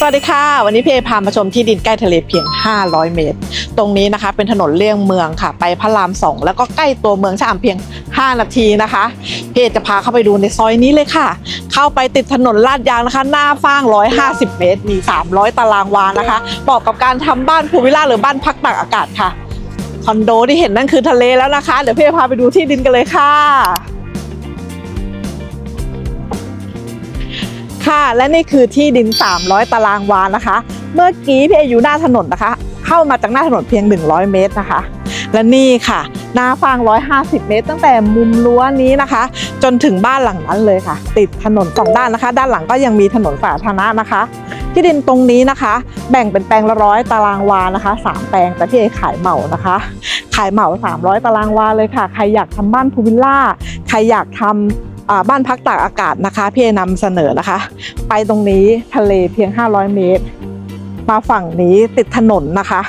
สวัสดีค่ะวันนี้พี่เอพามาชมที่ดินใกล้ทะเลเพียง500เมตรตรงนี้นะคะเป็นถนนเลี่ยงเมืองค่ะไปพระราม2แล้วก็ใกล้ตัวเมืองชะอำเพียง5นาทีนะคะพี่เอจะพาเข้าไปดูในซอยนี้เลยค่ะเข้าไปติดถนนลาดยางนะคะหน้าฟ้าง150เมตรมี300ตารางวานะคะเหมาะกับการทำบ้านพูลวิลล่าหรือบ้านพักตากอากาศค่ะคอนโดที่เห็นนั่นคือทะเลแล้วนะคะเดี๋ยวพี่เอพาไปดูที่ดินกันเลยค่ะค่ะและนี่คือที่ดิน300ตารางวานะคะเมื่อกี้พี่เออยู่หน้าถนนนะคะเข้ามาจากหน้าถนนเพียง100เมตรนะคะและนี่ค่ะหน้าฟาง150เมตรตั้งแต่มุมรั้วนี้นะคะจนถึงบ้านหลังนั้นเลยค่ะติดถนน2ด้านนะคะด้านหลังก็ยังมีถนนสาธารณะนะคะที่ดินตรงนี้นะคะแบ่งเป็นแปลงละ100ตารางวานะคะ3แปลงแต่พี่เอขายเหมานะคะขายเหมา300ตารางวาเลยค่ะใครอยากทำบ้านพูลวิลล่าใครอยากทำบ้านพักตากอากาศนะคะพี่เอนำเสนอนะคะไปตรงนี้ทะเลเพียง500เมตรมาฝั่งนี้ติดถนนนะคะ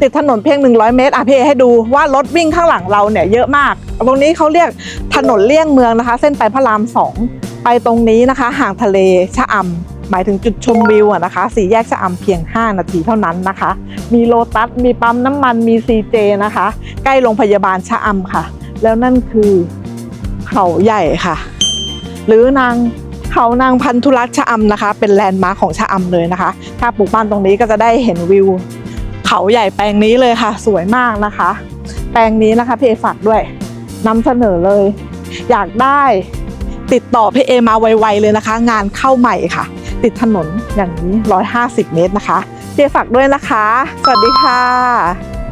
ติดถนนเพียง100เมตรพี่เอให้ดูว่ารถวิ่งข้างหลังเราเนี่ยเยอะมากตรงนี้เขาเรียกถนนเลี่ยงเมืองนะคะเส้นไปพระราม2ไปตรงนี้นะคะห่างทะเลชะอำหมายถึงจุดชมวิวนะคะ4แยกชะอำเพียง5นาทีเท่านั้นนะคะมีโลตัสมีปั๊มน้ำมันมีซีเจนะคะใกล้โรงพยาบาลชะอำค่ะแล้วนั่นคือเขาใหญ่ค่ะหรืเขานางพันธุรัตน์ชะอำนะคะเป็นแลนด์มาร์คของชะอำเลยนะคะถ้าปลูกบ้านตรงนี้ก็จะได้เห็นวิวเขาใหญ่แปลงนี้เลยค่ะสวยมากนะคะแปลงนี้นะคะพี่เอฝากด้วยนำเสนอเลยอยากได้ติดต่อพี่เอมาไวๆเลยนะคะงานเข้าใหม่ค่ะติดถนนอย่างนี้150เมตรนะคะพี่เอฝากด้วยนะคะสวัสดีค่ะ